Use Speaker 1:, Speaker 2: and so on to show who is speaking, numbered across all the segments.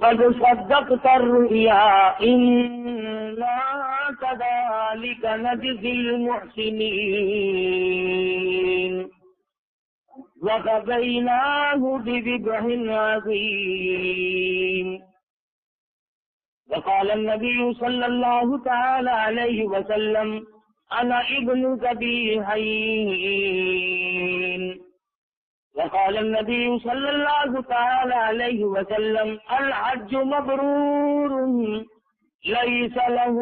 Speaker 1: قد صدقت الرؤيا إنا كذلك نجزي المحسنين وفديناه بذبح عظيم. وقال النبي صلى الله تعالى عليه وسلم أنا ابن ذبيحين. وقال النبي صلى الله تعالى عليه وسلم الحج مبرور ليس له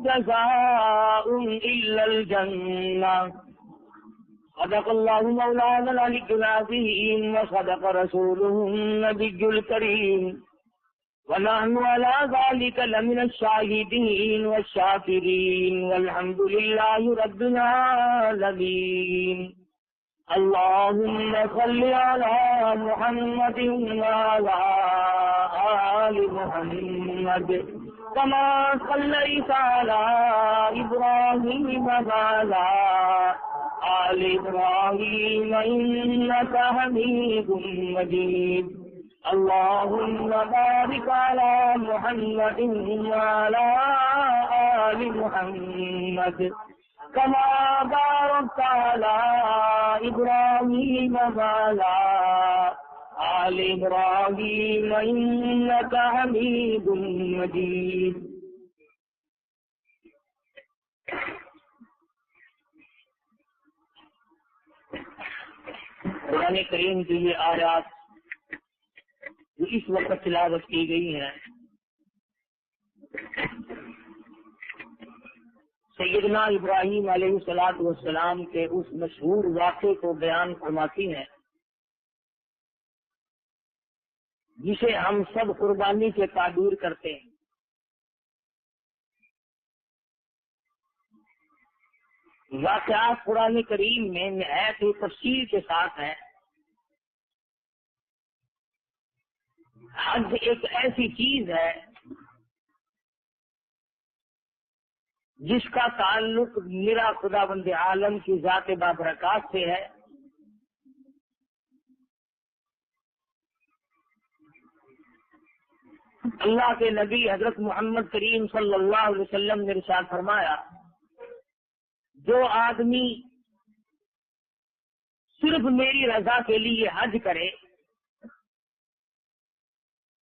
Speaker 1: جزاء إلا الجنة. صدق الله مولانا العلي العظيم وصدق رسوله النبي الكريم ونحن على ذلك لمن الشاهدين والشاكرين والحمد لله رب العالمين. اللهم صل على محمد وعلى آل محمد كما صليت على إبراهيم وعلى آل إبراهيم إنك حميد مجيد. اللهم بارك على محمد وعلى آل محمد كما باركت على إبراهيم وعلى آل إبراهيم إنك حميد مجيد. قرآن کریم کی یہ آیات جو اس وقت تلاوت کی گئی ہیں سیدنا ابراہیم علیہ الصلوۃ والسلام کے اس مشہور واقعے کو بیان فرماتی ہیں جسے ہم سب قربانی سے تعبیر کرتے ہیں. واقعات قرآن کریم میں نہایت ہی تفصیل کے ساتھ ہیں. حج ایک ایسی چیز ہے جس کا تعلق میرا خداوند عالم کی ذات بابرکات سے ہے. اللہ کے نبی حضرت محمد کریم صلی اللہ علیہ وسلم نے ارشاد فرمایا جو آدمی صرف میری رضا کے لیے حج کرے،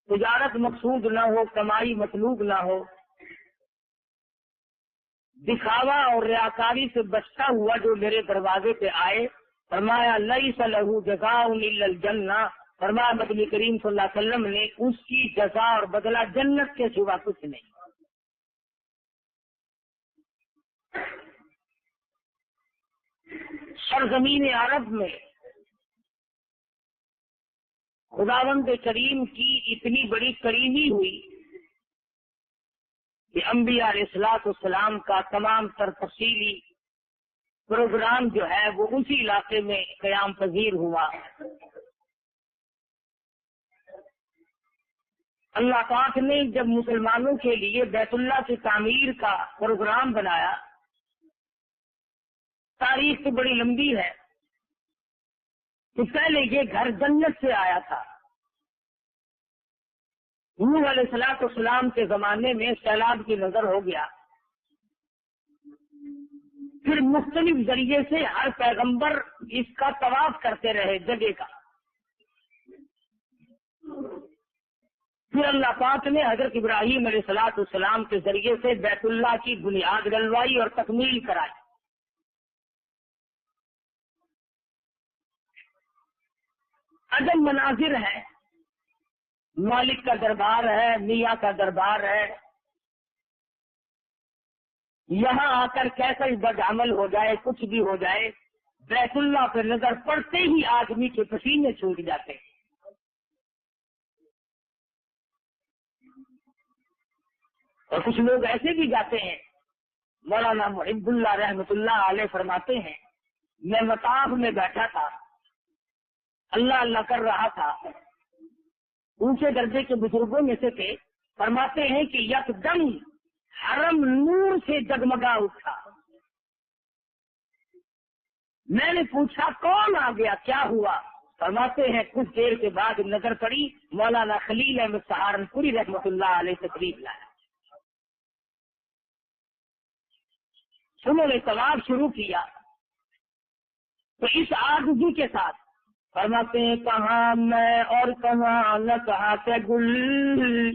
Speaker 1: تجارت مقصود نہ ہو، کمائی مطلوب نہ ہو، دکھاوا اور ریاکاری سے بچتا ہوا جو میرے دروازے پہ آئے، فرمایا لیس لہ جزاء الا الجنہ، فرمایا نبی کریم صلی اللہ علیہ وسلم نے اس کی جزا اور بدلہ جنت کے سوا کچھ نہیں. سرزمین عرب میں خداوند کریم کی اتنی بڑی کریمی ہوئی کہ انبیاء علیہ الصلوۃ والسلام کا تمام تر تفصیلی پروگرام جو ہے وہ اسی علاقے میں قیام پذیر ہوا. اللہ پاک نے جب مسلمانوں کے لیے بیت اللہ کی تعمیر کا پروگرام بنایا، تاریخ تو بڑی لمبی ہے، تو پہلے یہ گھر جنت سے آیا تھا. نوح علیہ الصلوۃ والسلام کے زمانے میں سیلاب کی نظر ہو گیا، پھر مختلف ذریعے سے ہر پیغمبر اس کا طواف کرتے رہے جگہ کا. پھر اللہ پاک نے حضرت ابراہیم علیہ الصلوۃ والسلام کے ذریعے سے بیت اللہ کی بنیاد ڈلوائی اور تکمیل کرائی. عجب مناظر ہے، مالک کا دربار ہے، میاں کا دربار ہے. یہاں آ کر کیسا بد عمل ہو جائے، کچھ بھی ہو جائے، بیت اللہ پہ نظر پڑتے ہی آدمی کے پسینے چھوٹ جاتے ہیں. اور کچھ لوگ ایسے بھی جاتے ہیں. مولانا محب اللہ رحمۃ اللہ علیہ فرماتے ہیں میں مطاف میں بیٹھا تھا، اللہ اللہ کر رہا تھا، اونچے درجے کے بزرگوں میں سے تھے، فرماتے ہیں کہ یکدم حرم نور سے جگمگا اٹھا. میں نے پوچھا کون آ گیا، کیا ہوا؟ فرماتے ہیں کچھ دیر کے بعد نظر پڑی، مولانا خلیل احمد سہارنپوری رحمۃ اللہ علیہ تشریف لایا۔ انہوں نے طواف شروع کیا تو اس عاجزی کے ساتھ فرماتے ہیں کہاں میں اور کہاں نہ کہا کہ گل،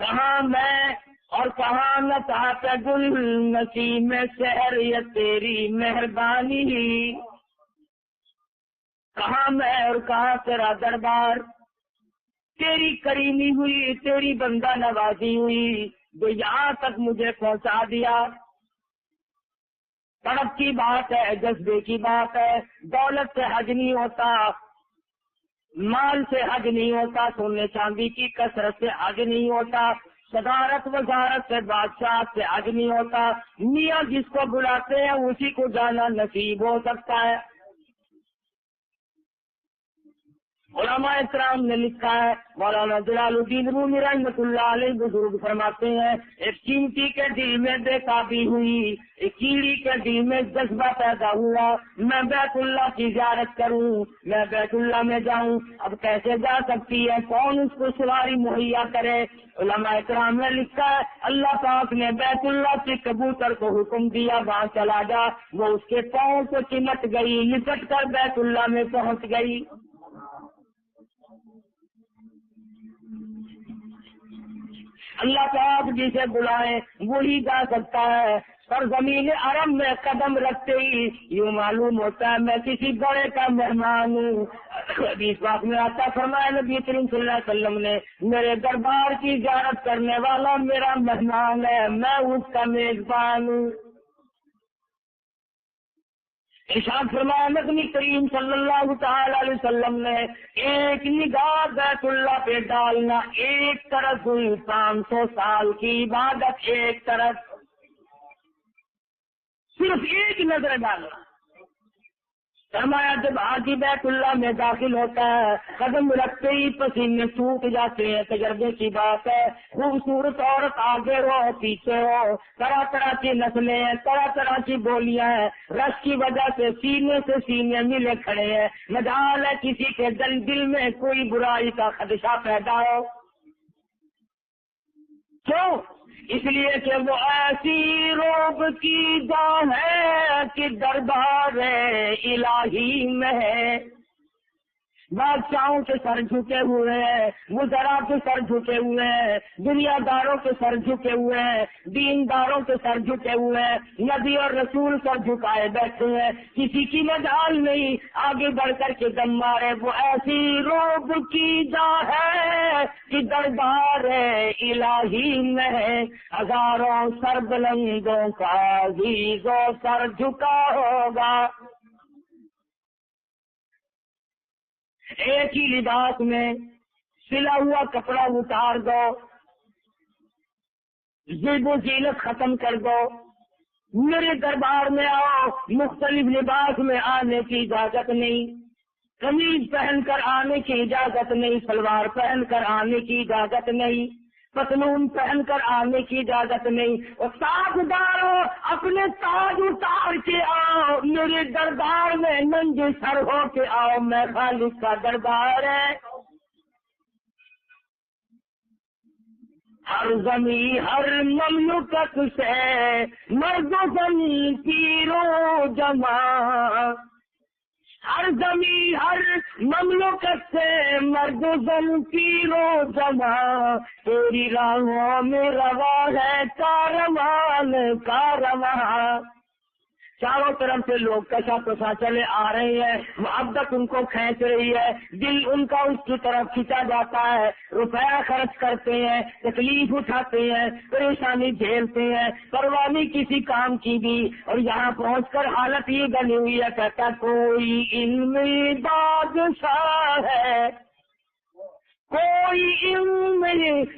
Speaker 1: کہاں میں اور کہاں نہ کہا کہ گل، نسیم شہر یہ تیری مہربانی، کہاں میں اور کہاں تیرا دربار، تیری کریمی ہوئی، تیری بندہ نوازی ہوئی جو یہاں تک مجھے پہنچا دیا۔ طرف کی بات ہے، جذبے کی بات ہے، دولت سے حج نہیں ہوتا، مال سے حج نہیں ہوتا، سونے چاندی کی کثرت سے حج نہیں ہوتا، صدارت وزارت سے بادشاہ سے حج نہیں ہوتا، میاں جس کو بلاتے ہیں اسی کو جانا نصیب ہو سکتا ہے۔ علماء اکرام نے لکھا ہے، مولانا جلال الدین رومی رحمۃ اللہ علیہ بزرگ فرماتے ہیں ایک چینٹی کے دل میں بے تابی ہوئی، ایک کیڑی کے دل میں جذبہ پیدا ہوا، میں بیت اللہ کی زیارت کروں، میں بیت اللہ میں جاؤں۔ اب کیسے جا سکتی ہے، کون اس کو سواری مہیا کرے؟ علماء اکرام نے لکھا ہے اللہ پاک نے بیت اللہ کے کبوتر کو حکم دیا وہاں چلا جا، وہ اس کے پاؤں کو چمٹ گئی، لپٹ کر بیت اللہ میں پہنچ گئی۔ اللہ پاک جسے بلائے وہی جا سکتا ہے۔ سرزمین عرب میں قدم رکھتے ہی یوں معلوم ہوتا ہے میں کسی بڑے کا مہمان ہوں۔ حدیث پاک میں آتا فرمایا نبی کریم صلی اللہ علیہ وسلم نے میرے دربار کی زیارت کرنے والا میرا مہمان ہے، میں اس کا میزبان ہوں۔ ارشاد فرمایا نبی کریم صلی اللہ تعالی علیہ وسلم نے ایک نگاہ بیت اللہ پہ ڈالنا، ایک طرف ہوئی 500 سال کی عبادت، ایک طرف صرف ایک نظر ڈالنا۔ فرمایا جب حاجی بیت اللہ میں داخل ہوتا ہے قدم رکھتے ہی پسینے چھوٹ جاتے ہیں، تجربے کی بات ہے۔ خوبصورت عورت آگے ہو پیچھے ہو، طرح طرح کی نسلیں ہیں، طرح طرح کی بولیاں ہیں، رش کی وجہ سے سینے سے سینے ملے کھڑے ہیں، مجال ہے کسی کے دل میں کوئی برائی کا خدشہ پیدا ہو۔ کیوں؟ اس لیے کہ وہ ایسی روب کی جا ہے کہ دربار الہی میں ہے۔ بادشاہوں کے سر جھکے ہوئے ہیں، وزراء کے سر جھکے ہوئے ہیں، دنیا داروں کے سر جھکے ہوئے ہیں، دینداروں کے سر جھکے ہوئے ہیں، نبی اور رسول سر جھکائے بیٹھے ہیں، کسی کی مجال نہیں آگے بڑھ کر کے دم مارے۔ وہ ایسی روب کی جا ہے کہ دربار الہی میں ہے، ہزاروں سر بلندوں کا عزیز و سر جھکا ہوگا۔ ایک ہی لباس میں سلا ہوا کپڑا اتار دو، زیب و زینت ختم کر دو، میرے دربار میں آؤ، مختلف لباس میں آنے کی اجازت نہیں، قمیض پہن کر آنے کی اجازت نہیں، سلوار پہن کر آنے کی اجازت نہیں، پتلون پہن کر آنے کی اجازت نہیں، اور تاجداروں اپنے تاج اتار کے آؤ، میرے دربار میں ننگے سر ہو کے آؤ، میں خالق کا دربار ہے۔ ہر زمین ہر مملکت سے مرد و زمین پیرو جمع، ہر زمین ہر مملکت سے مرد و زن پیرو جمع، تیری راہوں میں روا ہے کاروان کارواں۔ چاروں طرف سے لوگ کشا کشا چلے آ رہے ہیں، محبت ان کو کھینچ رہی ہے، دل ان کا اس کی طرف کھینچا جاتا ہے، روپیہ خرچ کرتے ہیں، تکلیف اٹھاتے ہیں، پریشانی جھیلتے ہیں، پرواہ نہیں کسی کام کی بھی، اور یہاں پہنچ کر حالت یہ بنی ہوئی ہے کہتا کوئی علم بادشاہ ہے، کوئی علم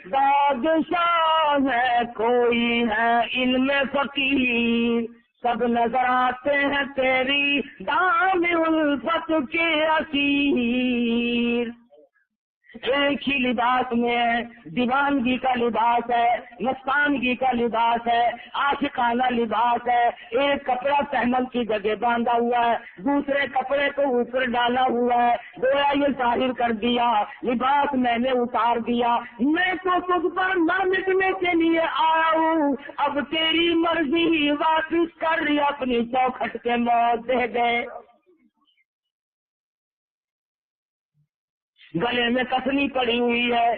Speaker 1: بادشاہ ہے، کوئی ہے علم فقیر، سب نظر آتے ہیں تیری دام الفت کے اسیر۔ ایک ہی لباس میں ہے، دیوانگی کا لباس ہے، مستانگی کا لباس ہے، عاشقانہ لباس ہے۔ ایک کپڑا پہنل کی جگہ باندھا ہوا ہے، دوسرے کپڑے کو اوپر ڈالا ہوا ہے، گویا یہ ظاہر کر دیا لباس میں نے اتار دیا، میں تو تجھ پر نہ مٹنے کے لیے آیا ہوں، اب تیری مرضی ہی واپس کر اپنی چوکھٹ کے موت دے گئے۔ گلے میں کفنی پڑی ہوئی ہے،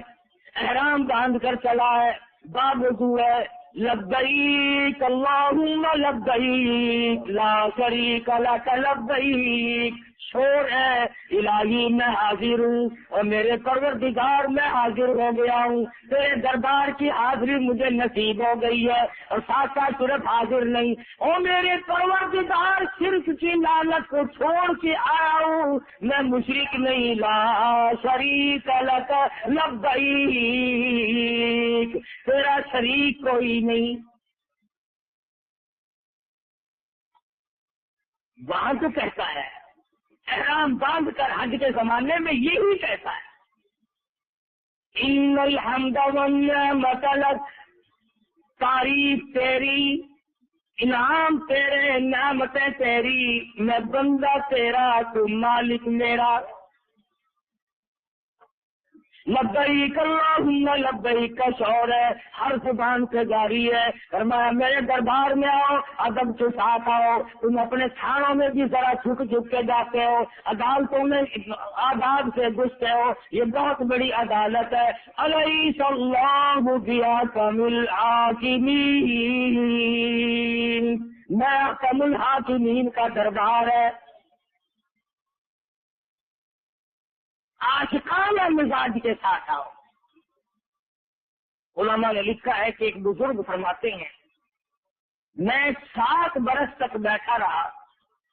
Speaker 1: احرام باندھ کر چلا ہے، باوضو ہے، لبیک اللہم لبیک لا شریک لک لبیک، شور ہے الہی میں حاضر ہوں اور میرے پروردگار میں حاضر ہو گیا ہوں، تیرے دربار کی حاضری مجھے نصیب ہو گئی ہے، اور ساتھ ساتھ صرف حاضر نہیں، اور میرے پروردگار شرک کی لعنت کو چھوڑ کے آیا ہوں، میں مشرک نہیں، لا شریک لک لبیک، تیرا شریک کوئی نہیں۔ وہاں تو کہتا ہے احرام باندھ کر حج کے زمانے میں یہی کہتا ہے، ان الحمد والنعمت لک، تعریف تیری، انعام تیرے، نعمتیں تیری، میں بندہ تیرا، تو مالک میرا۔ لبیک اللہم لبیک کا شور ہے، ہر زبان سے جاری ہے، فرمایا میرے دربار میں آؤ، ادب کے ساتھ آؤ، تم اپنے تھانوں میں بھی ذرا جھک جھک کے جاتے ہو، عدالتوں میں آداب سے گھستے ہو، یہ بہت بڑی عدالت ہے۔ الیس اللہ بأحکم الحاکمین، میں احکم الحاکمین کا دربار ہے۔ عاشقانہ مزاج کے ساتھ آؤ۔ علماء نے لکھا ہے کہ ایک بزرگ فرماتے ہیں، میں 7 برس تک بیٹھا رہا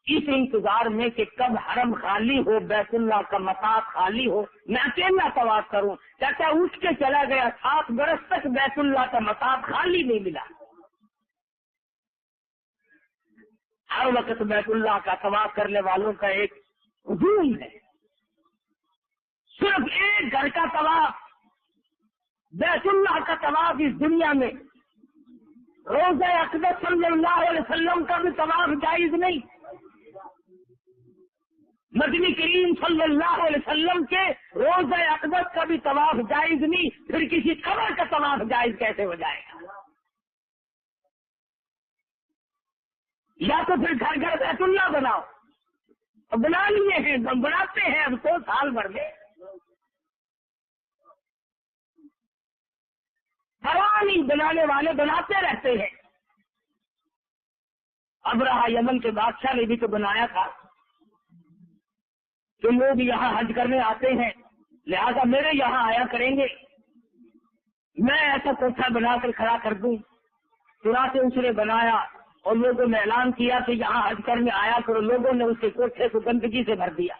Speaker 1: اس انتظار میں کہ کب حرم خالی ہو، بیت اللہ کا مطاف خالی ہو، میں اکیلا طواف کروں۔ چاچا اٹھ کے چلا گیا، 7 برس تک بیت اللہ کا مطاف خالی نہیں ملا۔ ہر وقت بیت اللہ کا طواف کرنے والوں کا ایک ہجوم ہے، صرف ایک گھر کا طواف، بیت اللہ کا طواف اس دنیا میں روزہ اقدس صلی اللہ علیہ وسلم کا بھی طواف جائز نہیں، مدنی کریم صلی اللہ علیہ وسلم کے روزہ اقدس کا بھی طواف جائز نہیں، پھر کسی قبر کا طواف جائز کیسے ہو جائے گا؟ یا تو پھر گھر گھر بیت اللہ بناؤ، بنا لیے ہیں، بناتے ہیں اب تو سال بھر میں، پرانی بنانے والے بناتے رہتے ہیں۔ ابرہہ یمن کے بادشاہ نے بھی تو بنایا تھا کہ لوگ یہاں حج کرنے آتے ہیں، لہذا میرے یہاں آیا کریں گے، میں ایسا کوٹھا بنا کر کھڑا کر دوں۔ چنانچہ اس نے بنایا اور لوگوں نے اعلان کیا کہ یہاں حج کرنے آیا کرو، لوگوں نے اس کے کوٹھے کو گندگی سے بھر دیا۔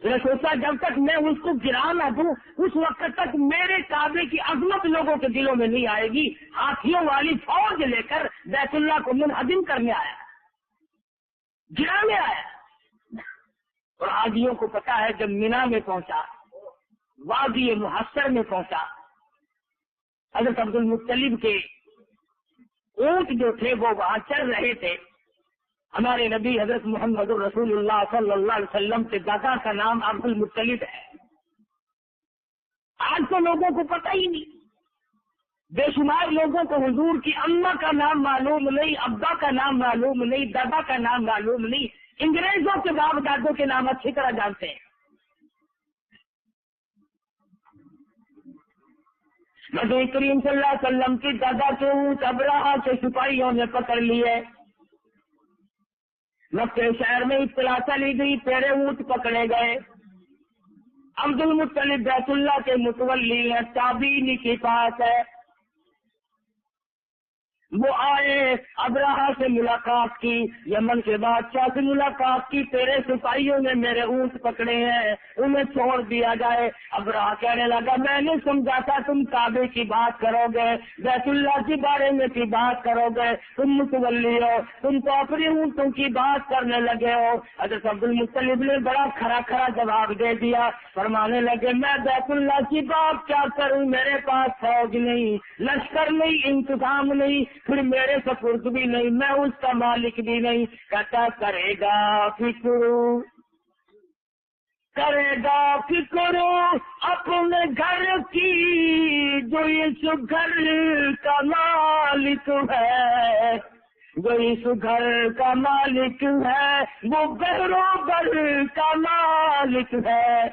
Speaker 1: میں نے سوچا جب تک میں اس کو گرا نہ دوں اس وقت تک میرے کعبے کی عظمت لوگوں کے دلوں میں نہیں آئے گی۔ ہاتھیوں والی فوج لے کر بیت اللہ کو منہدم کرنے آیا، گرانے آیا۔ اور حاجیوں کو پتا ہے جب مینا میں پہنچا، وادی محصر میں پہنچا، حضرت عبد المطلب کے اونٹ جو تھے وہ وہاں چل رہے تھے۔ ہمارے نبی حضرت محمد رسول اللہ صلی اللہ علیہ وسلم کے دادا کا نام عبد المطلب ہے۔ آج تو لوگوں کو پتہ ہی نہیں، بے شمار لوگوں کو حضور کی اماں کا نام معلوم نہیں، ابا کا نام معلوم نہیں، دادا کا نام معلوم نہیں، انگریزوں کے باپ دادوں کے نام اچھی طرح جانتے ہیں۔ نبی کریم صلی اللہ علیہ وسلم کی دادا کے اونٹ ابرہہ کے سپاہیوں نے پکڑ لیے۔ مکہ شہر میں اطلاع چلی گئی تیرے اونٹ پکڑے گئے۔ عبد المطلب بیت اللہ کے متولی ہیں، تابعین کے پاس ہے۔ وہ آئے ابراہا سے ملاقات کی، یمن کے بادشاہ سے ملاقات کی، تیرے سپاہیوں نے میرے اونٹ پکڑے ہیں، انہیں چھوڑ دیا جائے۔ ابراہا کہنے لگا میں نے سمجھا تھا تم کعبے کی بات کرو گے، بیت اللہ کے بارے میں کی بات کرو گے، تم متولی ہو، تم تو اپنے اونٹوں کی بات کرنے لگے ہو۔ حضرت عبد المطلب نے بڑا کھرا کھرا جواب دے دیا، فرمانے لگے میں بیت اللہ کی بات کیا کروں، میرے پاس فوج نہیں، لشکر نہیں، انتظام نہیں، پھر میرے سپرد بھی نہیں، میں اس کا مالک بھی نہیں۔ کہتا کرے گا فکر اپنے گھر کی، جو اس گھر کا مالک ہے، جو اس گھر کا مالک ہے، وہ گھروں گھر کا مالک ہے،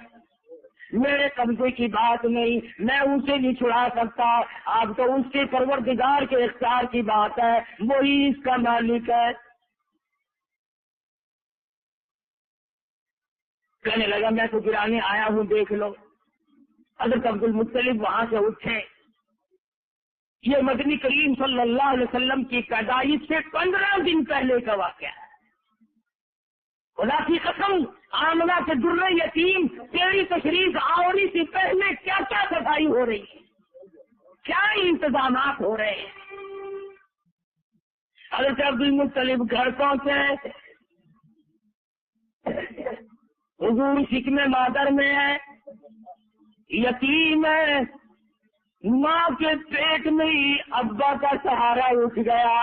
Speaker 1: میرے قبضے کی بات نہیں، میں اسے نہیں چھڑا سکتا، آپ تو اس کے پروردگار کے اختیار کی بات ہے، وہی اس کا مالک ہے۔ کہنے لگا میں تو گرانے آیا ہوں، دیکھ لو۔ حضرت عبد المطلب وہاں سے اٹھے۔ یہ مدنی کریم صلی اللہ علیہ وسلم کی پیدائش سے 15 دن پہلے کا واقعہ ہے۔ خدا کی قسم، آمنہ کے در یتیم تیری تشریف آوری سے پہلے کیا کیا صفائی ہو رہی ہے، کیا انتظامات ہو رہے ہیں۔ حضرت عبد المطلب گھر پہنچے، حضور شکم مادر میں ہے، یتیم ہے، ماں کے پیٹ میں ہی ابا کا سہارا اٹھ گیا،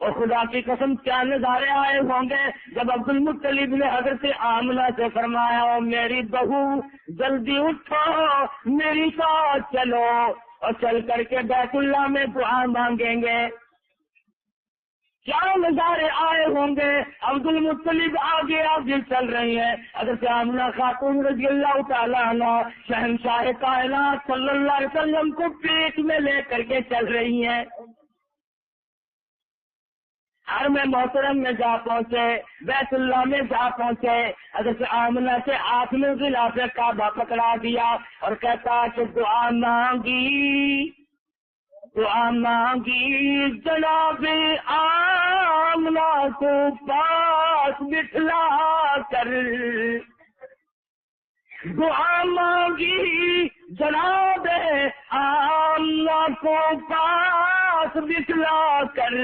Speaker 1: اور خدا کی قسم کیا نظارے آئے ہوں گے جب عبد المطلب نے حضرت آمنہ سے فرمایا میری بہو جلدی اٹھو، میری ساتھ چلو، اور چل کر کے بیت اللہ میں دعا مانگیں گے۔ کیا نظارے آئے ہوں گے، عبد المطلب آگے آگے چل رہی ہیں، حضرت آمنہ خاتون رضی اللہ تعالیٰ عنہ شہنشاہ کائنات صلی اللہ علیہ وسلم کو پیٹ میں لے کر کے چل رہی ہیں۔ حرم محترم میں جا پہنچے، بیت اللہ میں جا پہنچے، حضرت آمنہ سے ہاتھ میں غلاف کعبہ پکڑا دیا اور کہتا کہ دعا مانگی جناب آمنہ کو پاس بٹھلا کر، دعا مانگی جناب آمنہ کو پاس بٹھلا کر،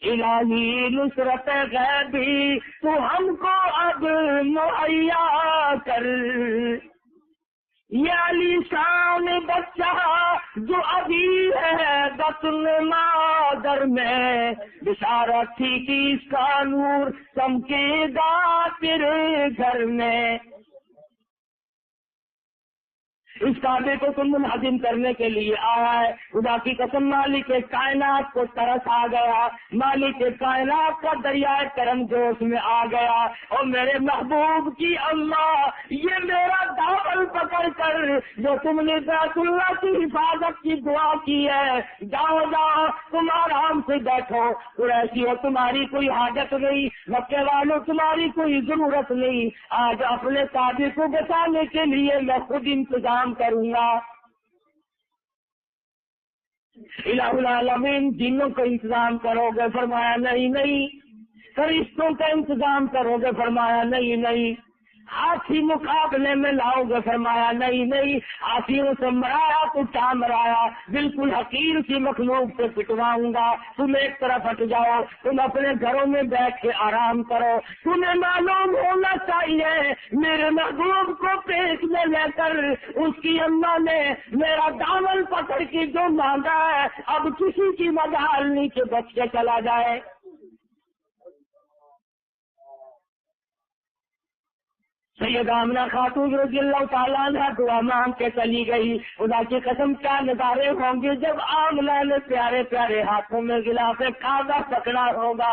Speaker 1: الہی نصرت غیبی تو ہم کو اب مہیا کر، یہ علی شان بچہ جو ابھی ہے بطن مادر میں، بشارت تھی کہ اس کا نور چمکے گا تیرے گھر میں۔ اس کعبے کو تم منہدم کرنے کے لیے آیا ہے، خدا کی قسم مالک کائنات کو ترس آ گیا، مالک کائنات کا دریائے کرم جوش میں آ گیا، اور میرے محبوب کی اللہ یہ میرا دامن پکڑ کر جو تم نے بیت اللہ کی حفاظت کی دعا کی ہے، جاؤ جاؤ تم آرام سے بیٹھو، قریشی ہو تمہاری کوئی حاجت نہیں، مکے والوں تمہاری کوئی ضرورت نہیں، آج اپنے کعبے کو بچانے کے لیے میں خود انتظام کروں گا۔ الہ العالمین جنوں کا انتظام کرو گے، فرمایا نہیں، فرشتوں کا انتظام کرو گے، فرمایا نہیں، ہاتھی مقابلے میں لاؤ گے، فرمایا نہیں، ہاتھیوں سے مرایا تو کیا مرایا، بالکل حقیر کی مخلوق سے پٹواؤں گا، تم ایک طرف ہٹ جاؤ، تم اپنے گھروں میں بیٹھ کے آرام کرو، تمہیں معلوم ہونا چاہیے میرے محبوب کو پیٹ میں لے کر اس کی اماں نے میرا دامن پکڑ کے جو مانگا ہے، اب کسی کی مجال نہیں کہ بچ کے چلا جائے۔ سید آمنہ خاتون رضی اللہ تعالیٰ عنہ دعا مانگ کے چلی گئی، خدا کی قسم کیا نظارے ہوں گے جب آمنہ نے پیارے پیارے ہاتھوں میں غلاف کعبہ پکڑا ہوگا۔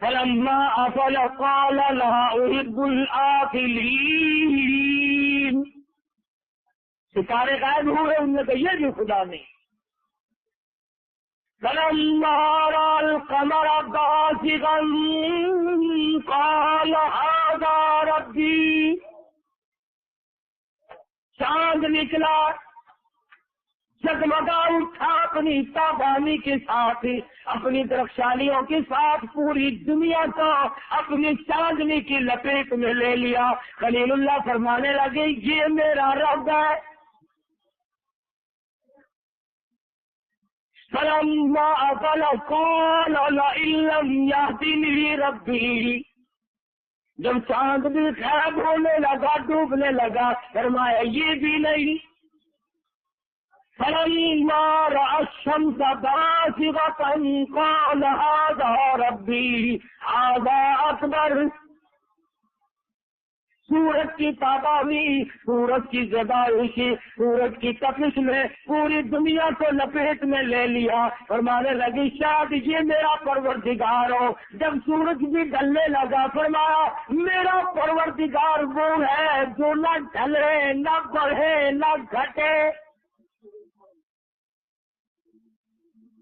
Speaker 1: فلما افل قال لا احب الآفلین. ستارے غائب ہوئے، ان نے کہا یہ بھی خدا نہیں. فلما رأى القمر بازغا قال هذا ربي. چاند نکلا، جگمگا اٹھا اپنی تابانی کے ساتھ، اپنی درخشانیوں کے ساتھ پوری دنیا کو اپنی چاندنی کی لپیٹ میں لے لیا. خلیل اللہ فرمانے لگے یہ میرا رب ہے. فلما افل قال لئن لم يهدني ربي. جب چاند بھی غائب ہونے لگا، ڈوبنے لگا، فرمایا یہ بھی نہیں. فلما رأى الشمس بازغة قال هذا ربي هذا أكبر. سورج کی تابانی، سورج کی زدائش، سورج کی تپش میں پوری دنیا کو لپیٹ میں لے لیا. فرمانے لگی شاید یہ میرا پروردگار ہو. جب سورج بھی ڈھلنے لگا، فرمایا میرا پروردگار وہ ہے جو نہ ڈھلے، نہ بڑھے، نہ گھٹے.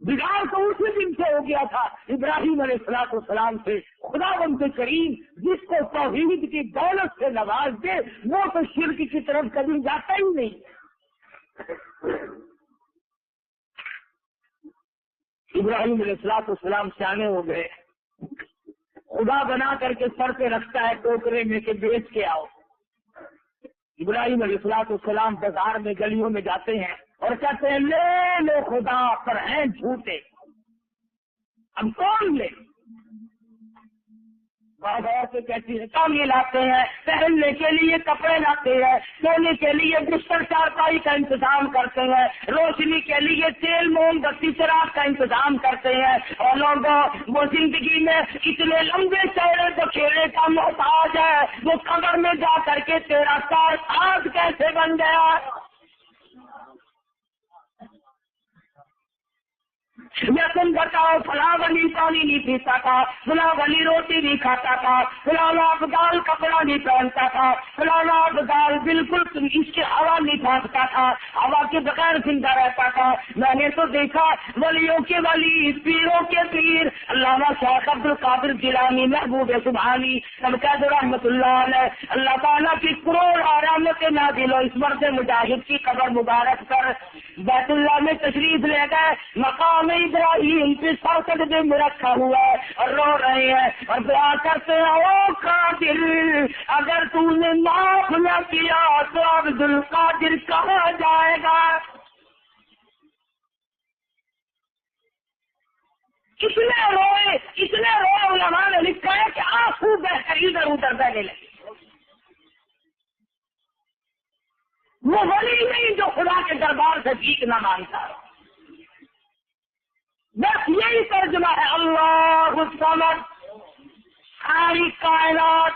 Speaker 1: بگاڑ تو اسی دن سے ہو گیا تھا ابراہیم علیہ السلام سے. خداوند کریم جس کو توحید کی دولت سے نواز دے وہ تو شرک کی طرف کبھی جاتا ہی نہیں. ابراہیم علیہ السلام سیانے ہو گئے. خدا بنا کر کے سر پہ رکھتا ہے ٹوکرے میں کہ بیچ کے آؤ. ابراہیم علیہ السلام بازار میں گلیوں میں جاتے ہیں اور کہتے ہیں لے لو خدا پر ہیں جھوٹے. اب کون لے؟ بعض عورتیں کہتی ہیں کامی لاتے ہیں، پہننے کے لیے کپڑے لاتے ہیں، سونے کے لیے بستر چارپائی کا انتظام کرتے ہیں، روشنی کے لیے تیل موم بتی چراغ کا انتظام کرتے ہیں. اور لوگوں وہ زندگی میں اتنے لمبے چوڑے بکھیرے کا محتاج ہے وہ قبر میں جا کر کے تیرا ساتھ کیسے بن گیا. یا تم بتاؤ فلاں ولی پانی نہیں پیتا تھا، فلاں ولی روٹی نہیں کھاتا تھا، فلاں افغال کپڑا نہیں پہنتا تھا، فلاں افغال بالکل اس کی ہوا نہیں پھانکتا تھا، ہوا کے بغیر زندہ رہتا تھا. میں نے تو دیکھا ولیوں کے ولی، پیروں کے پیر، علامہ شیخ عبد القادر جیلانی، محبوب سبحانی سبقید رحمت اللہ علیہ. اللہ تعالیٰ کی کروڑ رحمت نازل ہو اس مرد مجاہد کی قبر مبارک پر. بیت اللہ میں تشریف لے گئے، مقام ابراہیم پہ سر سجدے میں رکھا ہوا ہے اور رو رہے ہیں اور دعا کرتے ہیں او قادر اگر تو نے معاف نہ کیا تو عبد القادر کہاں جائے گا. اتنے روئے علماء نے لکھا ہے کہ آنسو بہ کر ادھر ادھر بہنے لگے. وہ ولی نہیں جو خدا کے دربار سے بھیک نہ مانگتا. بس یہی ترجمہ ہے اللہ الصمد. ساری کائنات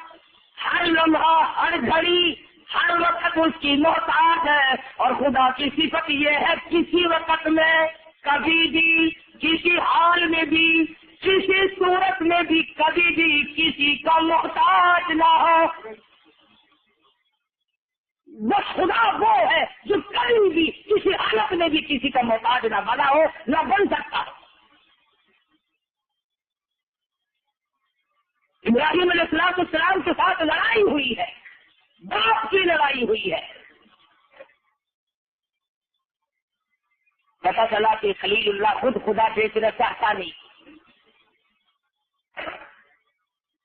Speaker 1: ہر لمحہ، ہر گھڑی، ہر وقت اس کی محتاج ہے. اور خدا کی صفت یہ ہے کسی وقت میں، کبھی بھی، کسی حال میں بھی، کسی صورت میں بھی کبھی بھی کسی کا محتاج نہ ہو. بس خدا وہ ہے جو کبھی بھی کسی حالت میں بھی کسی کا محتاج نہ بنا ہو، نہ بن سکتا ہو. ابراہیم علیہ السلام کے ساتھ لڑائی ہوئی ہے، باپ کی لڑائی ہوئی ہے. پتا چلا کہ خلیل اللہ خود خدا بیچنا چاہتا نہیں.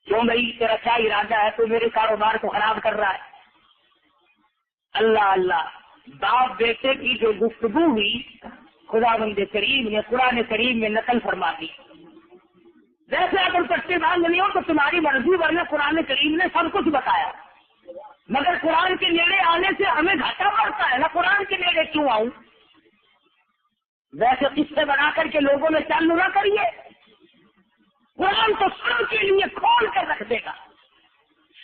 Speaker 1: کیوں بھائی تیرا کیا ارادہ ہے؟ تو میرے کاروبار کو خراب کر رہا ہے. اللہ اللہ. باپ بیٹے کی جو گفتگو ہوئی خداوند کریم نے قرآن کریم میں نقل فرما دی. ویسے اگر سچے باندھنی ہو تو تمہاری مرضی، ورنہ قرآن کریم نے سب کچھ بتایا. مگر قرآن کے نیڑے آنے سے ہمیں گھاٹا پڑتا ہے نا. قرآن کے نیڑے کیوں آؤں؟ ویسے قصے بنا کر کے لوگوں میں چالو نہ کریے. قرآن تو سب کے لیے کھول کر رکھ دے گا.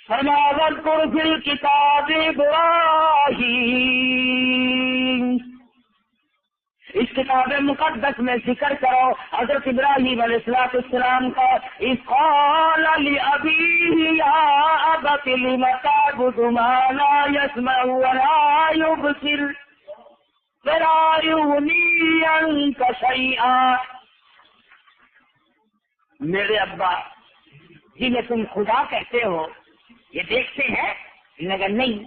Speaker 1: فرمایا واذکر فی الکتاب ابراہیم. اس کتاب کتاب مقدس میں ذکر کرو حضرت ابراہیم علیہ السلام کا، اذ قال لأبیہ یا ابت لم تعبد ما لا يسمع ولا يبصر ولا یغنی عنک شیئا۔ میرے ابا جنہیں تم خدا کہتے ہو یہ دیکھتے ہیں؟ مگر نہیں۔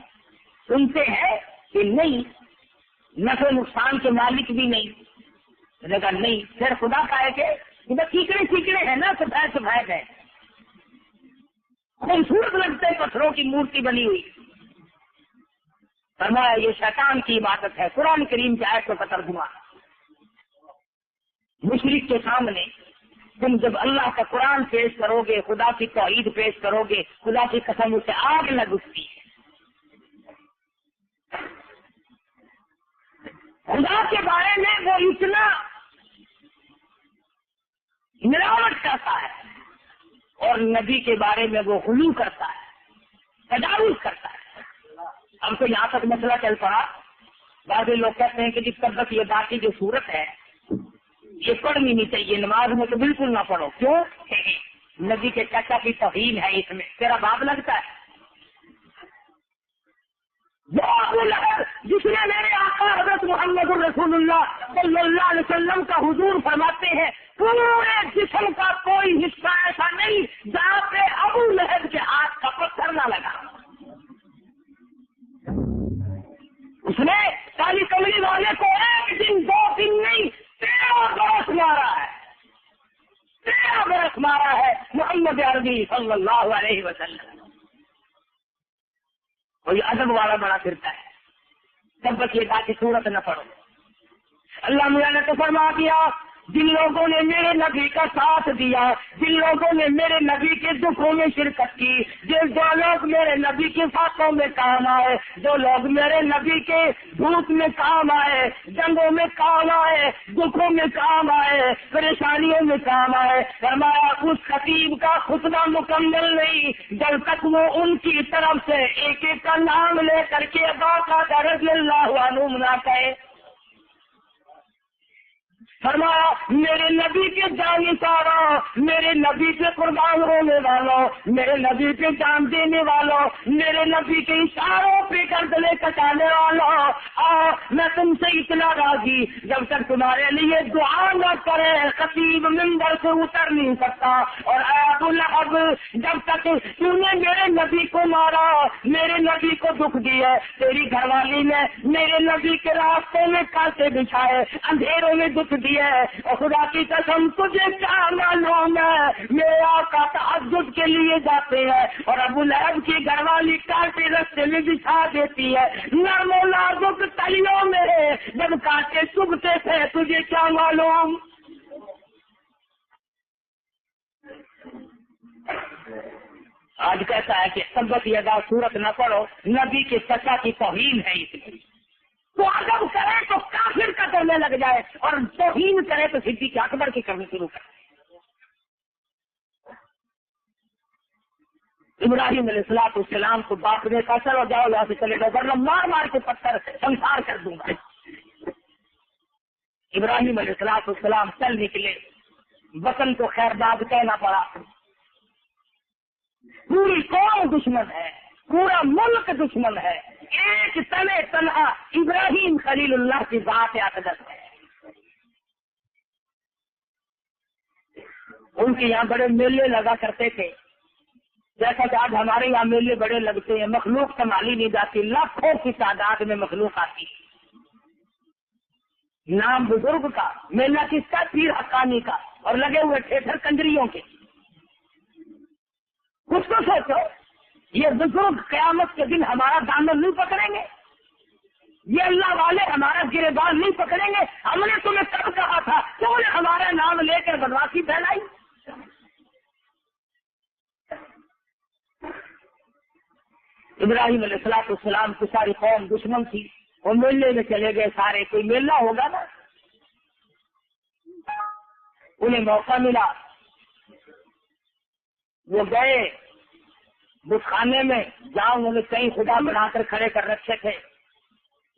Speaker 1: سنتے ہیں کہ نہیں؟ نفع نقصان کے مالک بھی نہیں، مگر نہیں۔ پھر خدا کا ہے کہ بس چیکڑے ہیں نا، سفید ہے، خوبصورت لگتے پتھروں کی مورتی بنی ہوئی۔ فرمایا یہ شیطان کی عبادت ہے۔ قرآن کریم کی آیت کو ترجمہ، مشرک کے سامنے تم جب اللہ کا قرآن پیش کرو گے، خدا کی توحید پیش کرو گے، خدا کی قسم اسے آگ نہ گھستی ہے۔ خدا کے بارے میں وہ اتنا ملاوٹ کرتا ہے اور نبی کے بارے میں وہ غلو کرتا ہے، تجاوز کرتا ہے۔ اب تو یہاں تک مسئلہ چل پڑا، بعض لوگ کہتے ہیں کہ جس کا بس یہ باقی جو صورت ہے یہ پڑھنی نہیں چاہیے، نماز میں تو بالکل نہ پڑھو۔ کیوں؟ نبی کے چچا کی توہین ہے اس میں، تیرا باپ لگتا ہے۔ وہ ابو لہب جس نے میرے آقا حضرت محمد الرسول اللہ صلی اللہ علیہ وسلم کا حضور فرماتے ہیں پورے جسم کا کوئی حصہ ایسا نہیں جہاں پہ ابو لہب کے ہاتھ کا پتھر نہ لگا۔ اس نے کالی کملی والے کو ایک دن 2 دن نہیں 13 برس مارا ہے، 13 برس مارا ہے محمد عربی صلی اللہ علیہ وسلم۔ کوئی ادب والا بڑا پھرتا ہے، تب بس یہ تھا کہ صورت نہ پڑھو۔ اللہ میاں نے تو فرما دیا جن لوگوں نے میرے نبی کا ساتھ دیا، جن لوگوں نے میرے نبی کے دکھوں میں شرکت کی، جو لوگ میرے نبی کے فاتحوں میں کام آئے، جو لوگ میرے نبی کے دھوپ میں کام آئے، جنگوں میں کام آئے، دکھوں میں کام آئے، پریشانیوں میں کام آئے، فرمایا اس خطیب کا خطبہ مکمل نہیں جب تک وہ ان کی طرف سے ایک ایک کا نام لے کر کے باقاعدہ رضی اللہ عنہ نہ کہے۔ فرمایا میرے نبی کے جان ساروں، میرے نبی کے قربان ہونے والوں، میرے نبی کے جان دینے والوں، میرے نبی کے اشاروں پہ گردنے کٹانے والوں، آؤ میں تم سے اتنا راضی جب تک تمہارے لیے دعا نہ کرے خطیب منبر سے اتر نہیں سکتا۔ اور اے ابو لہب جب تک تم نے میرے نبی کو مارا، میرے نبی کو دکھ دیا، تیری گھر والی نے میرے نبی کے راستے میں کانٹے بچھائے، اندھیروں میں دکھ دیا، اور خدا کی قسم تجھے کیا معلوم ہے میرے آقا تعجب کے لیے جاتے ہیں اور ابو لہب کی گھر والی کانٹے رستے میں بچھا دیتی ہے، نرم و نازک تلیوں میں جب کانٹے چبھتے تھے، تجھے کیا معلوم۔ آج کہتا ہے کہ سبت یدا صورت نہ پڑھو، نبی کے چچا کی توہین ہے، اس لیے تو ادب کرے تو کافر کا کرنے لگ جائے اور توہین کرے تو صدیق اکبر کی کرنے شروع کرے۔ ابراہیم علیہ السلام کو باپ نے کہا چلو جاؤ یہاں سے چلے جاؤ ورنہ مار مار کے پتھر سنسار کر دوں گا۔ ابراہیم علیہ السلام چل نکلے، وطن کو خیرباد کہنا پڑا، پوری قوم دشمن ہے، پورا ملک دشمن ہے، ایک تنے تنہا ابراہیم خلیل اللہ کی ذات اقدس ہے۔ ان کے یہاں بڑے میلے لگا کرتے تھے، جیسا کہ آج ہمارے یہاں میلے بڑے لگتے ہیں، مخلوق سنبھالی نہیں جاتی، لاکھوں کی تعداد میں مخلوق آتی ہے۔ نام بزرگ کا، میلہ کس کا؟ پیر حقانی کا، اور لگے ہوئے ٹھیٹر کنجریوں کے۔ کچھ تو سوچو، یہ بزرگ قیامت کے دن ہمارا دامن نہیں پکڑیں گے؟ یہ اللہ والے ہمارا گریبان نہیں پکڑیں گے؟ ہم نے تمہیں کب کہا تھا کیوں نے ہمارا نام لے کر بدماشی پھیلائی؟ ابراہیم علیہ السلام کی ساری قوم دشمن تھی، وہ میلے میں چلے گئے سارے، کوئی میلہ ہوگا نا، انہیں موقع ملا، وہ گئے بت خانے میں جہاں انہوں نے کئی خدا بنا کر کھڑے کر رکھے تھے،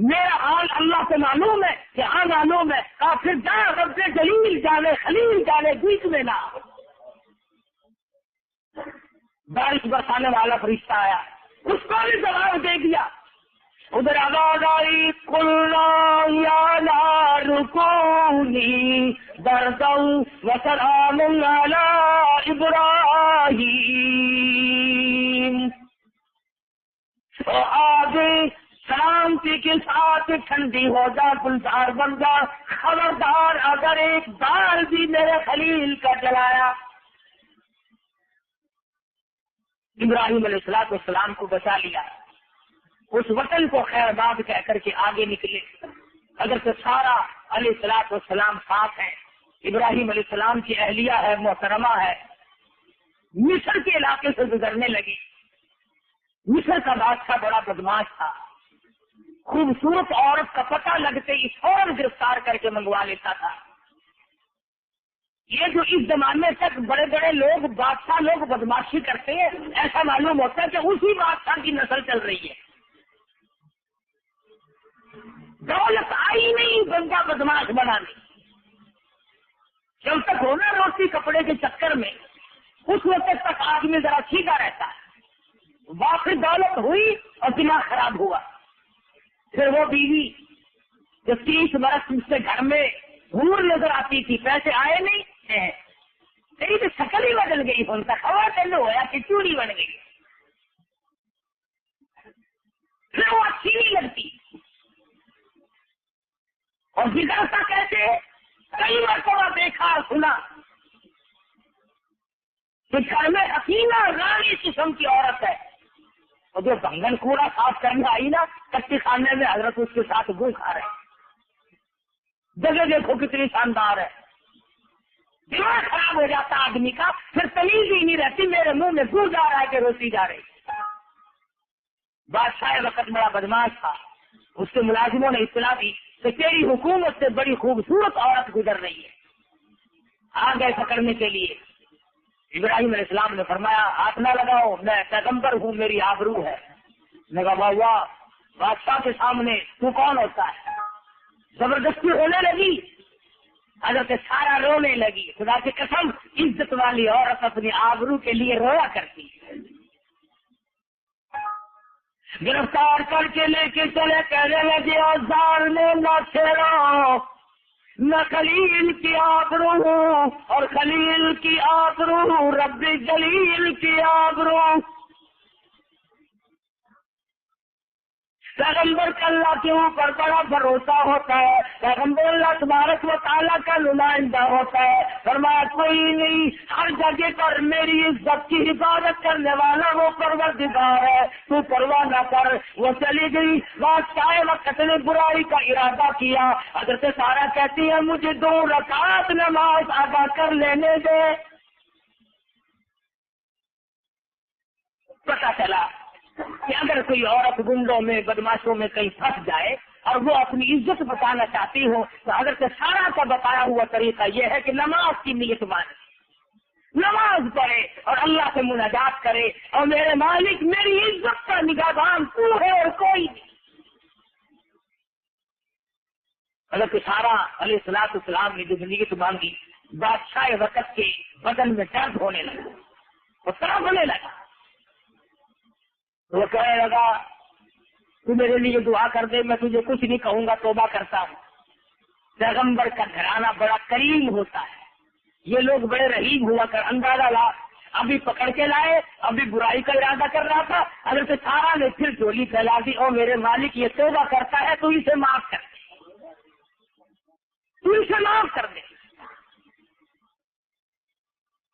Speaker 1: میرا حال اللہ کو معلوم ہے کہ ہاں معلوم ہے. کہا پھر جا رب جلیل جانے خلیل جانے بیچ میں نہ. بارش برسانے والا فرشتہ آیا, اس کو بھی جواب دے دیا. ادھر آواز آئی قلنا یا نار کونی بردا وسلام علی ابراہیم. تو آگے سلامتی کے ساتھ ٹھنڈی ہو جا, گلزار بن جا. خبردار اگر ایک بار بھی میرے خلیل کا جلایا. ابراہیم علیہ السلام کو بچا لیا. اس وطن کو خیر آباد کہہ کر کے آگے نکلے. اگر تو سارا علیہ السلام ساتھ ہیں. ابراہیم علیہ السلام کی اہلیہ ہے, محترمہ ہے, مصر کے علاقے سے گزرنے لگی. مصر کا بادشاہ بڑا بدماش تھا. خوبصورت عورت کا پتہ لگتے ہی فوراً گرفتار کر کے منگوا لیتا تھا. یہ جو اس زمانے تک بڑے بڑے لوگ بادشاہ لوگ بدماشی کرتے ہیں, ایسا معلوم ہوتا ہے کہ اسی بادشاہ کی نسل چل رہی ہے. دولت آئی نہیں بندہ بدماش بنانے. جب تک ہونا روٹی کپڑے کے چکر میں, اس وقت تک آدمی ذرا سیدھا رہتا ہے. واقعی دولت ہوئی اور دماغ خراب ہوا. پھر وہ بیوی جو 30 برس سے گھر میں حور نظر آتی تھی, پیسے آئے نہیں, تیری تو شکل ہی بدل گئی. ان کا خبر تین ہوا کہ چوری بن گئی. پھر وہ اچھی نہیں لگتی. اور بگڑتا کیسے, کئی مرتبہ دیکھا اور سنا کہ گھر میں حسینہ رانی قسم کی عورت ہے, اور جو بنگن کوڑا صاف کرنے آئی نا کچے خانے میں, حضرت اس کے ساتھ گو کھا رہے. جگہ دیکھو کتنی شاندار ہے. دماغ خراب ہو جاتا آدمی کا, پھر تمیز ہی نہیں رہتی. میرے منہ میں گو جا رہا ہے کہ روٹی جا رہی. بادشاہ وقت بڑا بدماش تھا. اس کے ملازموں نے اطلاع دی کہ تیری حکومت سے بڑی خوبصورت عورت گزر رہی ہے. آ گئے پکڑنے کے لیے. ابراہیم علیہ السلام نے فرمایا ہاتھ نہ لگاؤ, میں پیغمبر ہوں, میری آبرو ہے. میں کہا واہ, بادشاہ کے سامنے تو کون ہوتا ہے. زبردستی ہونے لگی. حضرت سارا رونے لگی. خدا کی قسم, عزت والی عورت اپنی آبرو کے لیے رویا کرتی ہے. گرفتار کر کے لے کے چلے, کہنے لگے اوزار میں نہ چھیڑو, نہ خلیل کی آبرو اور خلیل کی آبرو رب جلیل کی آبرو. پیغمبر کا اللہ کے اوپر بڑا بھروسہ ہوتا ہے. پیغمبر اللہ تبارک و تعالیٰ کا نمائندہ ہوتا ہے. فرمایا کوئی نہیں, ہر جگہ پر میری عزت کی حفاظت کرنے والا وہ پروردگار ہے, تو پرواہ نہ کر. وہ چلی گئی. بادشاہ وقت نے برائی کا ارادہ کیا. حضرت سارا کہتی ہے مجھے 2 رکعت نماز ادا کر لینے دے. پتہ چلا کہ اگر کوئی عورت گنڈوں میں بدماشوں میں کہیں پھنس جائے اور وہ اپنی عزت بتانا چاہتی ہو, تو حضرت سارا کا بتایا ہوا طریقہ یہ ہے کہ نماز کی نیت مانے, نماز پڑھے اور اللہ سے مناجات کرے, اور میرے مالک میری عزت کا نگہبان تو ہے اور کوئی نہیں. حضرت سارا علیہ السلام نے جو نیت مانگی, بادشاہ وقت کے بدن میں درد ہونے لگا, وہ طرف ہونے لگا. وہ کہنے لگا تو میرے لیے دعا کر دے, میں تجھے کچھ نہیں کہوں گا, توبہ کرتا ہوں. پیغمبر کا گھرانہ بڑا کریم ہوتا ہے. یہ لوگ بڑے رحیم ہوا کر. اندازہ لا, ابھی پکڑ کے لائے, ابھی برائی کا ارادہ کر رہا تھا. حضرت سارا نے پھر جھولی پھیلا دی, اور میرے مالک یہ توبہ کرتا ہے تو اسے معاف کر دے, تو اسے معاف کر دے.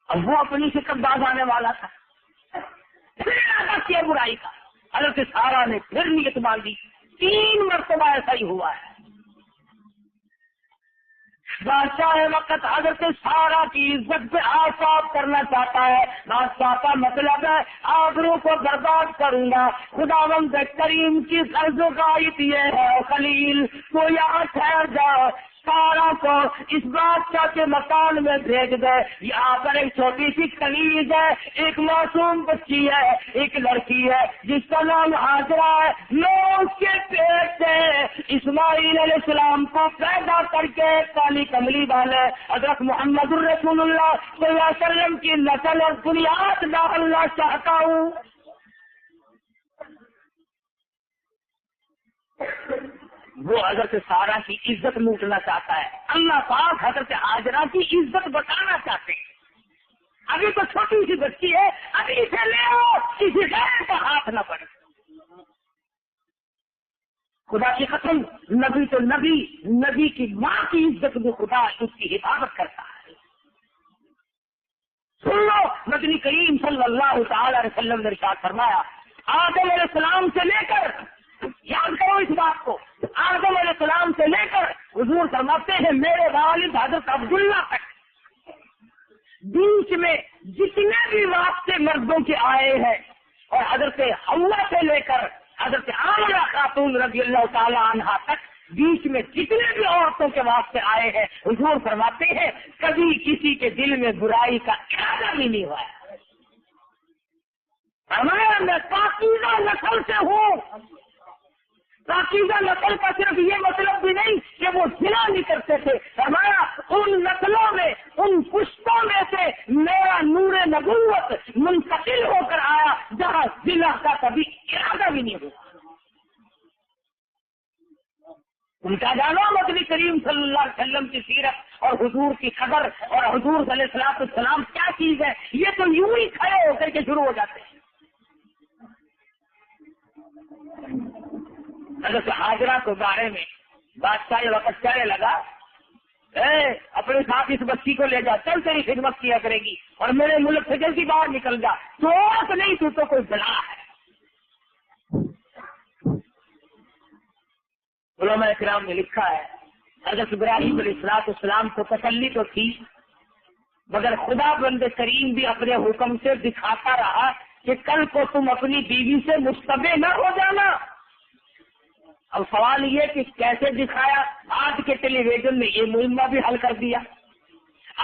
Speaker 1: اب وہ اپنی سے کب باز آنے والا تھا, پھر ارادہ کیا برائی کا. حضرت سارا نے پھر نیت باندھی. 3 مرتبہ ایسا ہی ہوا ہے. بادشاہ وقت حضرت سارا کی عزت پہ آفتاب کرنا چاہتا ہے. بادشاہ کا مطلب ہے آبرو کو برباد کروں گا. خداوند کریم کی عرض غائب یہ ہے خلیل تو یہاں ٹھہر جا, سارا کو اس بادشاہ کے مکان میں بھیج دے. یہاں پر ایک چھوٹی سی کنیز ہے, ایک معصوم بچی ہے, ایک لڑکی ہے جس کا نام ہاجرہ ہے. میں اس کے پیٹ سے اسماعیل علیہ السلام کو پیدا کر کے کالی کملی والے حضرت محمد الرسول اللہ صلی اللہ علیہ وسلم کی نسل اور بنیاد ڈالنا چاہتا ہوں. وہ حضرت سارا کی عزت لوٹنا چاہتا ہے. اللہ پاک حضرت ہاجرہ کی عزت بتانا چاہتے ہیں. ابھی تو چھوٹی سی بچی ہے, ابھی اسے لے آؤ, کسی غیر کا ہاتھ نہ پڑے. خدا کی قسم, نبی تو نبی کی ماں کی عزت میں خدا اس کی حفاظت کرتا ہے. سن لو, نبی کریم صلی اللہ تعالی علیہ وسلم نے ارشاد فرمایا, آدم علیہ السلام سے لے کر, یاد کرو اس بات کو, آدم علیہ السلام سے لے کر حضور فرماتے ہیں میرے والد حضرت عبداللہ تک, بیچ میں جتنے بھی واسطے مردوں کے آئے ہیں, اور حضرت حوا سے لے کر حضرت آمنہ خاتون رضی اللہ تعالی عنہا تک بیچ میں جتنے بھی عورتوں کے واسطے آئے ہیں, حضور فرماتے ہیں کبھی کسی کے دل میں برائی کا ارادہ بھی نہیں ہوا ہے. فرمایا میں پاکیزہ نسل سے ہوں. پاکیزہ نسل کا صرف یہ مطلب بھی نہیں کہ وہ زنا نہیں کرتے تھے. فرمایا ان نسلوں میں, ان پشتوں میں سے میرا نور نبوت منتقل ہو کر آیا جہاں زنا کا کبھی ارادہ بھی نہیں ہوا. ان کا جانو نبی کریم صلی اللہ علیہ وسلم کی سیرت اور حضور کی قدر اور حضور صلی اللہ علیہ وسلم کیا چیز ہے, یہ تو یوں ہی کھڑے ہو کر کے شروع ہو جاتے ہیں. حضرت ہاجرہ کے بارے میں بادشاہ یہ وقت کہنے لگا, اپنے ساتھ اس بچی کو لے جا, چل تیری خدمت کیا کرے گی, اور میرے ملک سے جلدی باہر نکل جا, تو نہیں تو کوئی بلا ہے. علماء کرام نے لکھا ہے حضرت ابراہیم علیہ السلام کو تسلی تو تھی, مگر خدا بند کریم بھی اپنے حکم سے دکھاتا رہا کہ کل کو تم اپنی بیوی سے مشتبہ نہ ہو جانا. اب سوال یہ کہ کیسے دکھایا, آج کے ٹیلی ویژن نے یہ مہمہ بھی حل کر دیا.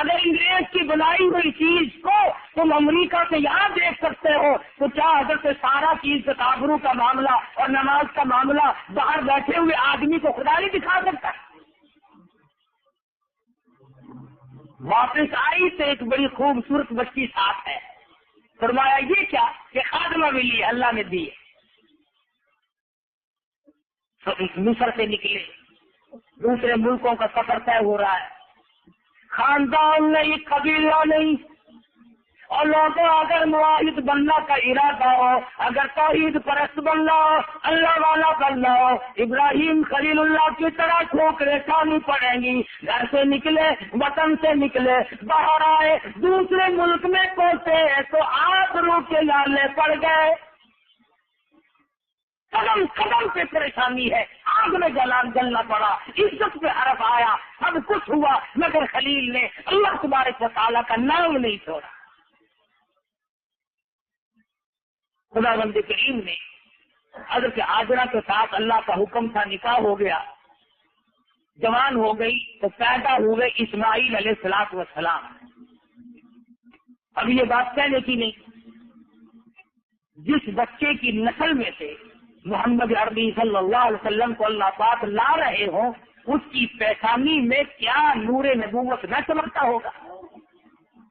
Speaker 1: اگر انگریز کی بنائی ہوئی چیز کو تم امریکہ سے یہاں دیکھ سکتے ہو, تو کیا حضرت سارا کی عزت آبرو کا معاملہ اور نماز کا معاملہ باہر بیٹھے ہوئے آدمی کو خدا نہیں دکھا سکتا؟ واپس آئی تو ایک بڑی خوبصورت بچی ساتھ ہے. فرمایا یہ کیا کہ خادمہ ملی, اللہ نے دی. مصر سے نکلے, دوسرے ملکوں کا سفر طے ہو رہا ہے. خاندان نہیں, قبیلہ نہیں, اور لوگوں اگر معاہد بننا کا ارادہ ہو, اگر توحید پرست بننا ہو, اللہ والا بننا ہو, ابراہیم خلیل اللہ کی طرح ٹھوکریں کھانی پڑیں گی. گھر سے نکلے, وطن سے نکلے, باہر آئے, دوسرے ملک میں پہنچے تو آپ روح کے لالے پڑ گئے. قدم قدم پہ پریشانی ہے, آگ میں جلنا پڑا, عزت پہ حرف آیا, سب کچھ ہوا, مگر خلیل نے اللہ تبارک و تعالیٰ کا نام نہیں چھوڑا. خدا بند کریم نے حضرت ہاجرہ کے ساتھ اللہ کا حکم تھا, نکاح ہو گیا, جوان ہو گئی تو پیدا ہوئے اسماعیل علیہ السلام. اب یہ بات کہنے کی نہیں, جس بچے کی نسل میں سے محمد عربی صلی اللہ علیہ وسلم کو اللہ پاک لا رہے ہوں, اس کی پیشانی میں کیا نور نبوت نہ چمکتا ہوگا,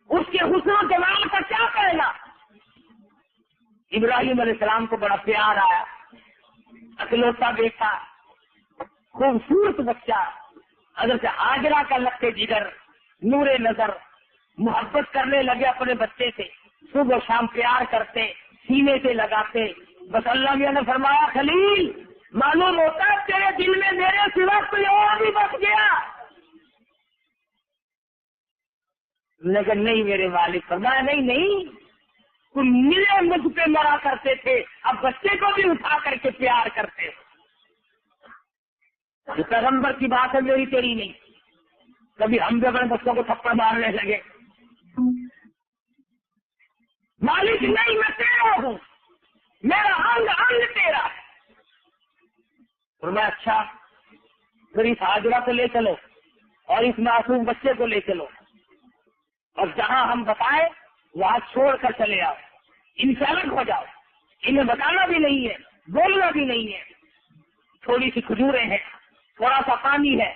Speaker 1: اس کے حسن و جمال کا کیا کہنا. ابراہیم علیہ السلام کو بڑا پیار آیا, اکلوتا بیٹا, خوبصورت بچہ. حضرت ہاجرہ کا لگتے جگر, نور نظر, محبت کرنے لگے اپنے بچے سے, صبح شام پیار کرتے, سینے سے لگاتے. بس اللہ میاں نے فرمایا خلیل معلوم ہوتا ہے تیرے دل میں میرے سوا کوئی اور بھی بچ گیا. لیکن نہیں میرے والد. فرمایا نہیں, تم ملے مجھ پہ مرا کرتے تھے, اب بچے کو بھی اٹھا کر کے پیار کرتے ہو. یہ پیغمبر کی بات ہے, میری تیری نہیں. کبھی ہم بھی اپنے بچوں کو تھپڑ مارنے لگے. مالک نہیں, میں تیرا ہوں, میرا انگ انگ تیرا ہے. فرمایا اچھا پھر اس ہاجرہ کو لے چلو. اور اس معصوم بچے کو لے چلو اور جہاں ہم بتائیں وہاں چھوڑ کر چلے آؤ، ان سے الگ ہو جاؤ، انہیں بتانا بھی نہیں ہے، بولنا بھی نہیں ہے۔ تھوڑی سی کھجوریں ہیں، تھوڑا سا پانی ہے،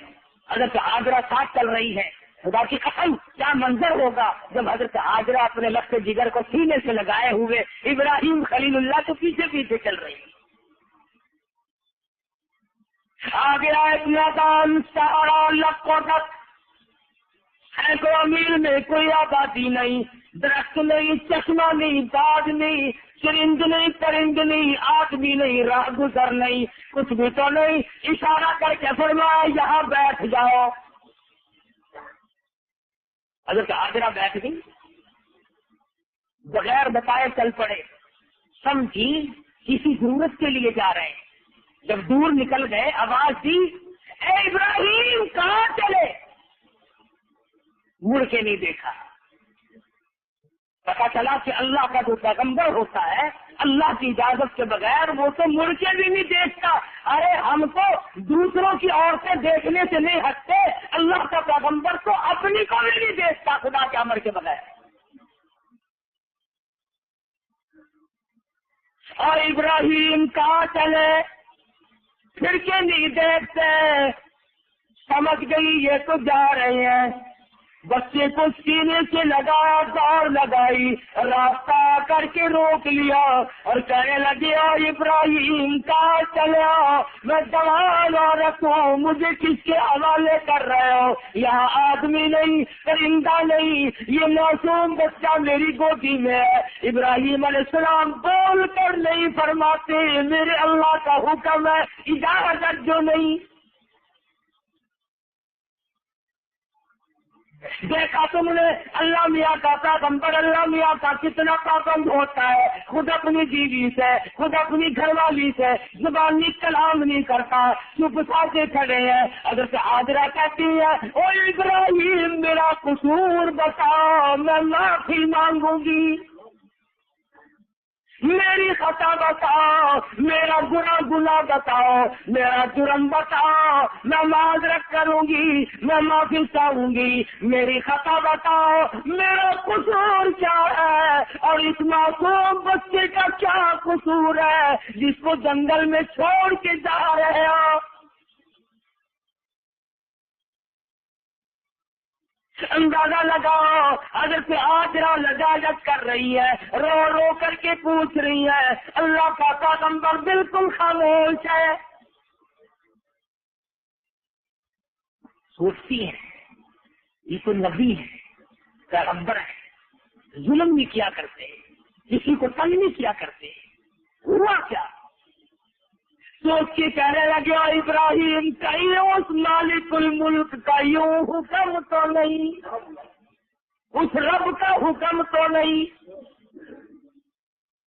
Speaker 1: حضرت ہاجرہ ساتھ چل رہی ہے۔ خدا کی قسم کیا منظر ہوگا جب حضرت ہاجرہ اپنے لفظ جگر کو سینے سے لگائے ہوئے ابراہیم خلیل اللہ کے پیچھے پیچھے چل رہی ہے۔ آ گیا ایک میدان سارا لکھوں تک، سینکڑوں میل میں کوئی آبادی نہیں، درخت نہیں، چشمہ نہیں، باغ نہیں، چرند نہیں، پرند نہیں، آدمی نہیں، راہ گزر نہیں، کچھ بھی تو نہیں۔ اشارہ کر کے فرمایا یہاں بیٹھ جاؤ۔ حضرت ہاجرہ بیٹھ گئی، بغیر بتائے چل پڑے، سمجھی کسی ضرورت کے لیے جا رہے ہیں۔ جب دور نکل گئے آواز دی، اے ابراہیم کہاں چلے؟ مڑ کے نہیں دیکھا۔ پتا چلا کہ اللہ کا جو پیغمبر ہوتا ہے اللہ کی اجازت کے بغیر وہ تو مڑ کے بھی نہیں دیکھتا۔ ارے ہم تو دوسروں کی عورتیں دیکھنے سے نہیں ہٹتے، اللہ کا پیغمبر تو اپنی کو بھی نہیں دیکھتا خدا کے امر کے بغیر۔ اور ابراہیم کہاں چلے؟ پھر کے نہیں دیکھتے، سمجھ گئی یہ تو جا رہے ہیں۔ بچے کو سینے سے لگایا، دوڑ لگائی، راستہ کر کے روک لیا اور کہنے لگے ابراہیم کہاں چلے ہو؟ میں جوان عورت ہوں، مجھے کس کے حوالے کر رہے ہو؟ یہاں آدمی نہیں، پرندہ نہیں، یہ معصوم بچہ میری گودی میں ہے۔ ابراہیم علیہ السلام بول کر نہیں فرماتے میرے اللہ کا حکم ہے، اجازت جو نہیں۔ دیکھا تم نے اللہ میاں کا پیغمبر اللہ میاں کا کتنا پابند ہوتا ہے، خود اپنی بیوی سے، خود اپنی گھر والی سے زبانی کلام نہیں کرتا، چپ سا کھڑے ہیں۔ حضرت ہاجرہ کہتی ہے او ابراہیم میرا قصور بتاؤ، میں معافی مانگوں گی، میری خطا بتاؤ، میرا گناہ بتاؤ، میرا جرم بتاؤ، میں معذرت کروں گی، میں معافی چاہوں گی، میری خطا بتاؤ، میرا قصور کیا ہے اور اس معصوم بچے کا کیا قصور ہے جس کو جنگل میں چھوڑ کے جا رہے ہو؟ اندازہ لگاؤ حضرت ہاجرہ لجاجت کر رہی ہے، رو رو کر کے پوچھ رہی ہے، اللہ کا پیغمبر بالکل خاموش ہے۔ سوچتی ہے یہ تو نبی ہے، پیغمبر ہے، ظلم نہیں کیا کرتے، کسی کو تنگ نہیں کیا کرتے، ہوا کیا؟ سوچ کے کہنے لگے ابراہیم کہیں اس مالک الملک کا یوں حکم تو نہیں، اس رب کا حکم تو نہیں؟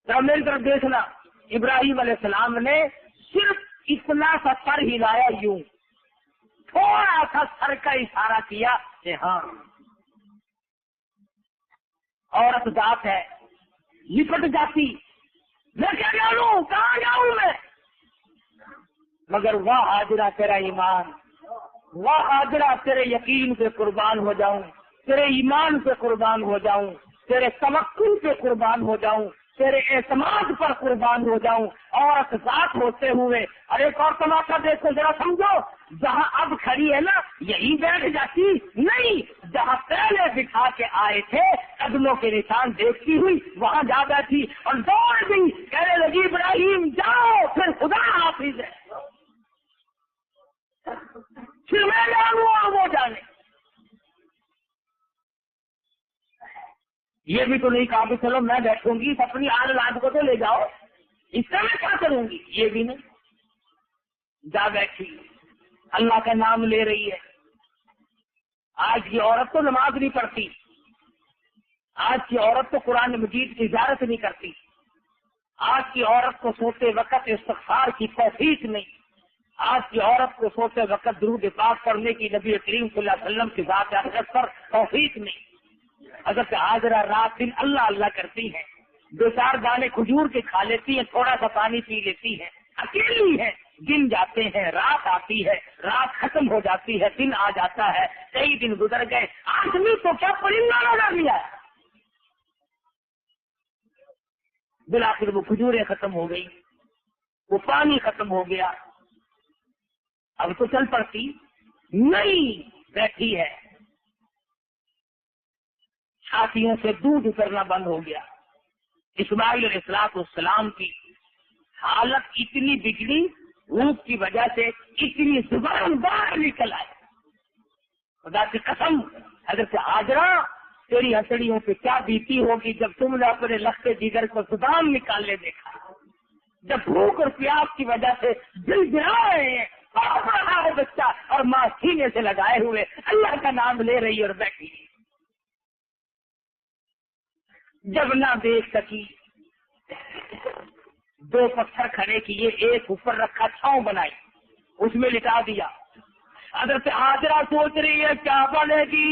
Speaker 1: تو میری طرف دیکھنا، ابراہیم علیہ السلام نے صرف اتنا سا سر ہلایا، یوں تھوڑا سا سر کا اشارہ کیا کہ ہاں عورت ذات ہے، لپٹ جاتی، میں کیا جانوں کہاں جاؤں میں؟ مگر واہ ہاجرہ تیرا ایمان، واہ ہاجرہ تیرے یقین پہ قربان ہو جاؤں، تیرے ایمان پہ قربان ہو جاؤں، تیرے توکل پہ قربان ہو جاؤں، تیرے اعتماد پر قربان ہو جاؤں۔ عورت ذات ہوتے ہوئے، اور ایک اور تماشا دیکھو ذرا سمجھو، جہاں اب کھڑی ہے نا یہی بیٹھ جاتی نہیں، جہاں پہلے بٹھا کے آئے تھے قدموں کے نشان دیکھتی ہوئی وہاں جا بیٹھی اور دوڑ گئی، کہنے لگی ابراہیم جاؤ، پھر خدا حافظ ہے، پھر میں جانوں اور وہ جانے۔ یہ بھی تو نہیں کہا کہ چلو میں بیٹھوں گی، اپنی آل لاد کو تو لے جاؤ، اس سے میں کیا کروں گی؟ یہ بھی نہیں، جا بیٹھی، اللہ کا نام لے رہی ہے۔ آج کی عورت تو نماز نہیں پڑھتی، آج کی عورت تو قرآن مجید کی زیارت نہیں کرتی، آج کی عورت کو سوتے وقت استغفار کی توفیق نہیں، آج کی عورت کو سوتے وقت درود پاک پڑھنے کی نبی کریم صلی اللہ علیہ وسلم کی ذات اقدس پر توفیق نہیں۔ حضرت ہاجرہ رات دن اللہ اللہ کرتی ہیں، دو چار دانے کھجور کے کھا لیتی ہیں، تھوڑا سا پانی پی لیتی ہیں، اکیلی ہے، دن جاتے ہیں، رات آتی ہے، رات ختم ہو جاتی ہے، دن آ جاتا ہے، کئی دن گزر گئے، آدمی تو کیا پرندہ لگا دیا، بالآخر وہ کھجوریں ختم ہو گئی، وہ پانی ختم ہو گیا، اب تو چل پڑتی نہیں، بیٹھی ہے، چھاتیوں سے دودھ اترنا بند ہو گیا۔ اسماعیل علیہ السلام کی حالت اتنی بگڑی، بھوک کی وجہ سے اتنی زبان باہر نکل آئی، خدا کی قسم حضرت ہاجرہ تیری ہتھیلیوں پہ کیا بیتی ہوگی جب تم نے اپنے لخت جگر کو زبان نکالنے دیکھا، جب بھوک اور پیاس کی وجہ سے دل گرا رہے ہیں، بہت رہا ہے بچہ اور ماں سینے سے لگائے ہوئے اللہ کا نام لے رہی اور بیٹھی، جب نہ دیکھ سکی دو پتھر کھڑے کیے، ایک اوپر رکھا، چھاؤں بنائی، اس میں لٹا دیا۔ حضرت ہاجرہ سوچ رہی ہے کیا بنے گی،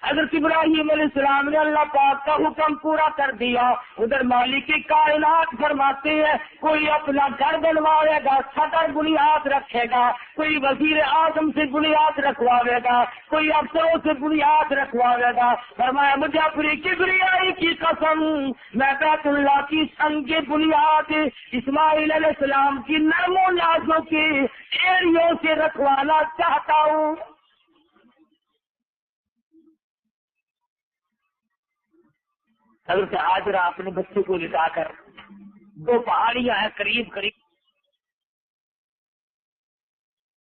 Speaker 1: حضرت ابراہیم علیہ السلام نے اللہ پاک کا حکم پورا کر دیا، ادھر مالک کائنات فرماتے ہیں کوئی اپنا گھر بنواوے گا، چھتر بنیاد رکھے گا، کوئی وزیر اعظم سے بنیاد رکھواوے گا، کوئی افسروں سے بنیاد رکھواوے گا، فرمایا مجھے اپنی کبریائی کی قسم میں بیت اللہ کی سنگ بنیاد اسماعیل علیہ السلام کی نرم و نازک کی ایڑیوں سے رکھوانا چاہتا ہوں۔ حضرت ہاجرہ اپنے بچے کو لٹا کر، دو پہاڑیاں ہیں قریب قریب